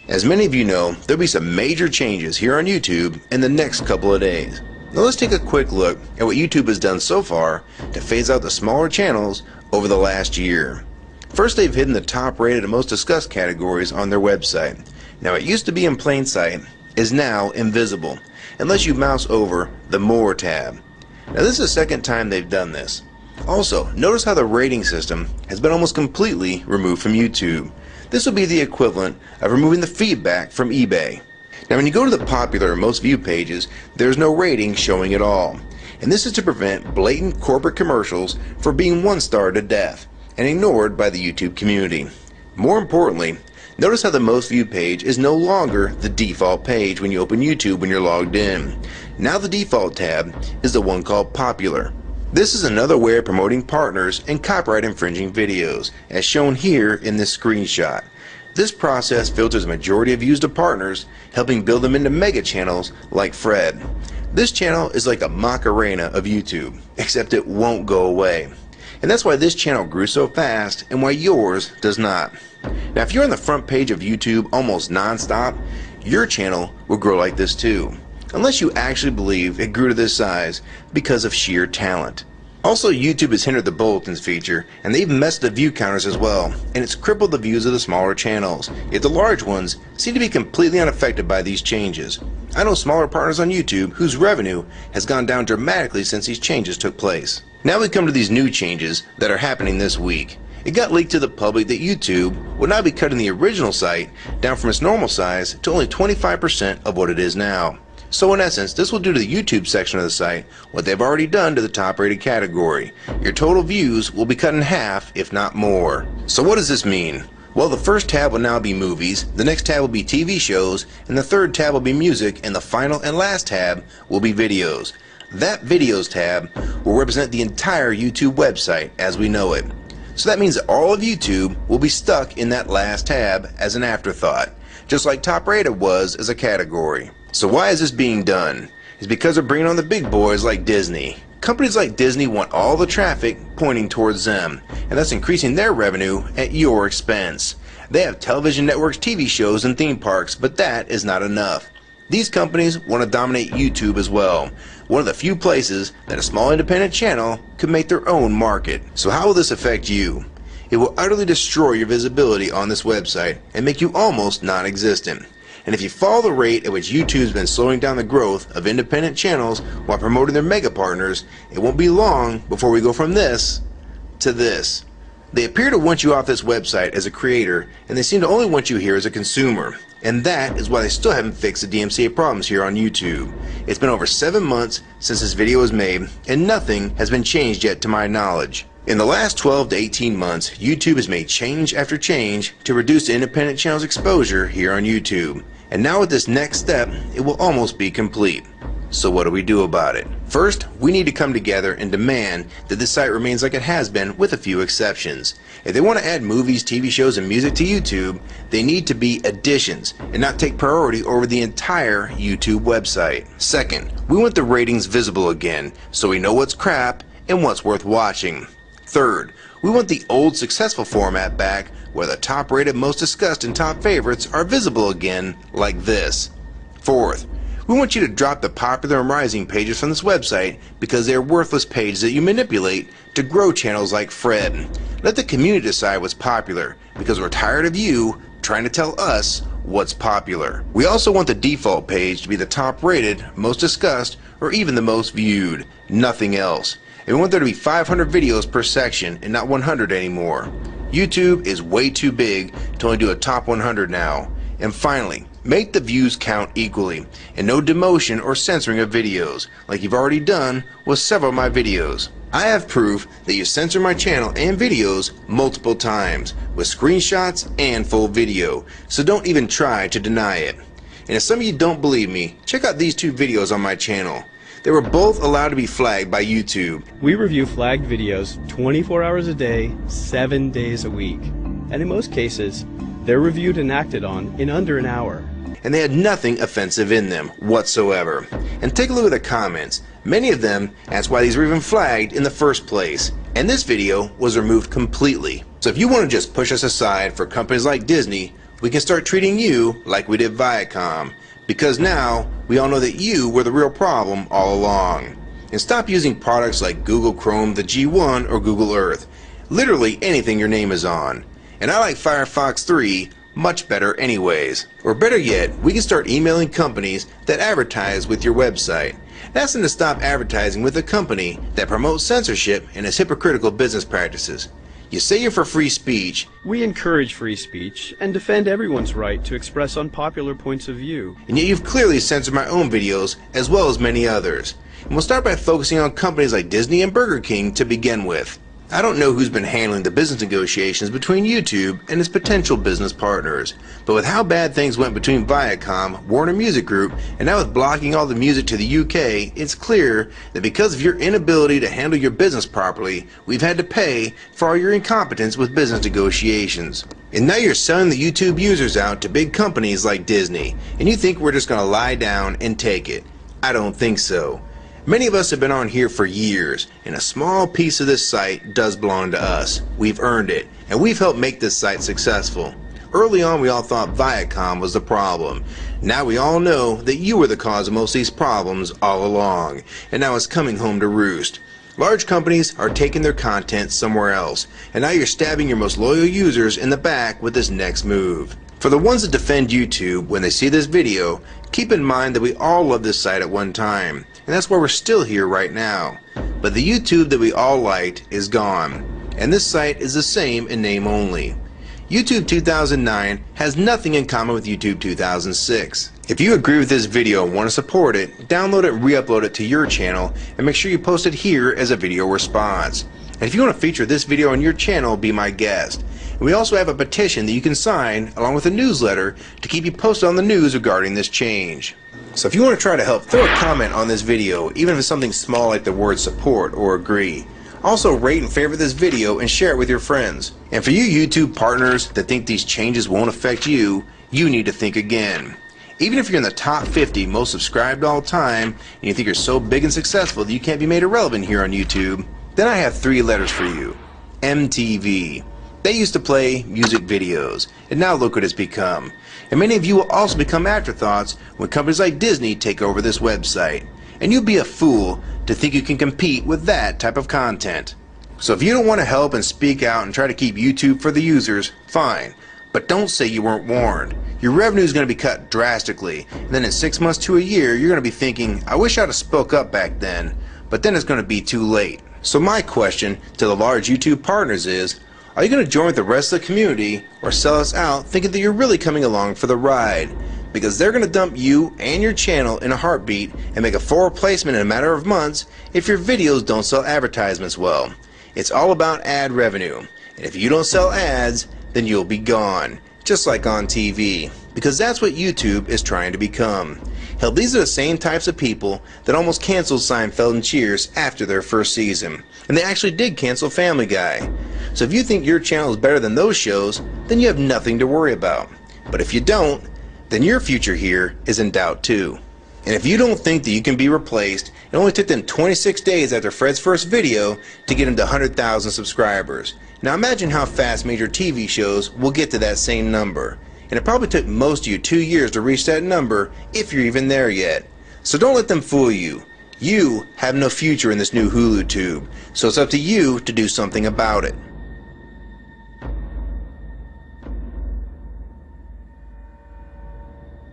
As many of you know, there'll be some major changes here on YouTube in the next couple of days. Now let's take a quick look at what YouTube has done so far to phase out the smaller channels over the last year. First, they've hidden the top rated and most discussed categories on their website. Now it used to be in plain sight, is now invisible, unless you mouse over the More tab. Now this is the second time they've done this. Also, notice how the rating system has been almost completely removed from YouTube. This will be the equivalent of removing the feedback from eBay. Now when you go to the popular or most viewed pages, there's no rating showing at all. And this is to prevent blatant corporate commercials for being one-starred to death and ignored by the YouTube community. More importantly, notice how the most viewed page is no longer the default page when you open YouTube when you're logged in. Now the default tab is the one called Popular. This is another way of promoting partners and copyright infringing videos, as shown here in this screenshot. This process filters a majority of views to partners, helping build them into mega channels like Fred. This channel is like a Macarena of YouTube, except it won't go away. And that's why this channel grew so fast and why yours does not. Now if you're on the front page of YouTube almost non-stop, your channel will grow like this too. Unless you actually believe it grew to this size because of sheer talent. Also, YouTube has hindered the bulletins feature, and they've messed the view counters as well, and it's crippled the views of the smaller channels, yet the large ones seem to be completely unaffected by these changes. I know smaller partners on YouTube whose revenue has gone down dramatically since these changes took place. Now we come to these new changes that are happening this week. It got leaked to the public that YouTube will now be cutting the original site down from its normal size to only 25% of what it is now. So in essence, this will do to the YouTube section of the site what they've already done to the top rated category. Your total views will be cut in half, if not more. So what does this mean? Well, the first tab will now be movies, the next tab will be TV shows, and the third tab will be music, and the final and last tab will be videos. That videos tab will represent the entire YouTube website as we know it. So that means that all of YouTube will be stuck in that last tab as an afterthought, just like top rated was as a category. So why is this being done? It's because they're bringing on the big boys like Disney. Companies like Disney want all the traffic pointing towards them, and that's increasing their revenue at your expense. They have television networks, TV shows, and theme parks, but that is not enough. These companies want to dominate YouTube as well, one of the few places that a small independent channel could make their own market. So how will this affect you? It will utterly destroy your visibility on this website and make you almost non-existent. And if you follow the rate at which YouTube's been slowing down the growth of independent channels while promoting their mega partners, it won't be long before we go from this to this. They appear to want you off this website as a creator, and they seem to only want you here as a consumer. And that is why they still haven't fixed the DMCA problems here on YouTube. It's been over 7 months since this video was made, and nothing has been changed yet to my knowledge. In the last 12 to 18 months, YouTube has made change after change to reduce the independent channel's exposure here on YouTube. And now with this next step, it will almost be complete. So what do we do about it? First, we need to come together and demand that this site remains like it has been with a few exceptions. If they want to add movies, TV shows, and music to YouTube, they need to be additions and not take priority over the entire YouTube website. Second, we want the ratings visible again so we know what's crap and what's worth watching. Third, we want the old successful format back where the top rated, most discussed, and top favorites are visible again like this. Fourth, we want you to drop the popular and rising pages from this website because they are worthless pages that you manipulate to grow channels like Fred. Let the community decide what's popular because we're tired of you trying to tell us what's popular. We also want the default page to be the top rated, most discussed, or even the most viewed. Nothing else. And we want there to be 500 videos per section and not 100 anymore. YouTube is way too big to only do a top 100 now. And finally, make the views count equally, and no demotion or censoring of videos, like you've already done with several of my videos. I have proof that you censor my channel and videos multiple times, with screenshots and full video, so don't even try to deny it. And if some of you don't believe me, check out these two videos on my channel. They were both allowed to be flagged by YouTube. We review flagged videos 24 hours a day, 7 days a week. And in most cases, They're reviewed and acted on in under an hour. And they had nothing offensive in them whatsoever. And take a look at the comments. Many of them asked why these were even flagged in the first place. And this video was removed completely. So if you want to just push us aside for companies like Disney, we can start treating you like we did Viacom. Because now we all know that you were the real problem all along. And stop using products like Google Chrome, the G1, or Google Earth. Literally anything your name is on. And I like Firefox 3 much better anyways. Or better yet, we can start emailing companies that advertise with your website. And ask them to stop advertising with a company that promotes censorship and has hypocritical business practices. You say you're for free speech. We encourage free speech and defend everyone's right to express unpopular points of view. And yet you've clearly censored my own videos as well as many others. And we'll start by focusing on companies like Disney and Burger King to begin with. I don't know who's been handling the business negotiations between YouTube and its potential business partners, but with how bad things went between Viacom, Warner Music Group, and now with blocking all the music to the UK, it's clear that because of your inability to handle your business properly, we've had to pay for all your incompetence with business negotiations. And now you're selling the YouTube users out to big companies like Disney, and you think we're just going to lie down and take it. I don't think so. Many of us have been on here for years, and a small piece of this site does belong to us. We've earned it, and we've helped make this site successful. Early on we all thought Viacom was the problem. Now we all know that you were the cause of most of these problems all along, and now it's coming home to roost. Large companies are taking their content somewhere else, and now you're stabbing your most loyal users in the back with this next move. For the ones that defend YouTube when they see this video, keep in mind that we all loved this site at one time, and that's why we're still here right now. But the YouTube that we all liked is gone, and this site is the same in name only. YouTube 2009 has nothing in common with YouTube 2006. If you agree with this video and want to support it, download it and re-upload it to your channel, and make sure you post it here as a video response. And if you want to feature this video on your channel, be my guest. And we also have a petition that you can sign along with a newsletter to keep you posted on the news regarding this change. So if you want to try to help, throw a comment on this video, even if it's something small like the word support or agree. Also rate and favorite this video and share it with your friends. And for you YouTube partners that think these changes won't affect you, you need to think again. Even if you're in the top 50 most subscribed all time, and you think you're so big and successful that you can't be made irrelevant here on YouTube, then I have 3 letters for you. MTV. They used to play music videos, and now look what it's become. And many of you will also become afterthoughts when companies like Disney take over this website. And you'd be a fool to think you can compete with that type of content. So if you don't want to help and speak out and try to keep YouTube for the users, fine. But don't say you weren't warned. Your revenue is going to be cut drastically, and then in 6 months to a year you're going to be thinking, I wish I'd have spoke up back then. But then it's going to be too late. So my question to the large YouTube partners is, are you going to join with the rest of the community or sell us out thinking that you're really coming along for the ride? Because they're going to dump you and your channel in a heartbeat and make a full replacement in a matter of months if your videos don't sell advertisements well. It's all about ad revenue. And if you don't sell ads, then you'll be gone. Just like on TV. Because that's what YouTube is trying to become. Hell, these are the same types of people that almost canceled Seinfeld and Cheers after their first season. And they actually did cancel Family Guy. So if you think your channel is better than those shows, then you have nothing to worry about. But if you don't, then your future here is in doubt too. And if you don't think that you can be replaced, it only took them 26 days after Fred's first video to get him to 100,000 subscribers. Now imagine how fast major TV shows will get to that same number. And it probably took most of you 2 years to reach that number, if you're even there yet. So don't let them fool you. You have no future in this new Hulu tube, so it's up to you to do something about it.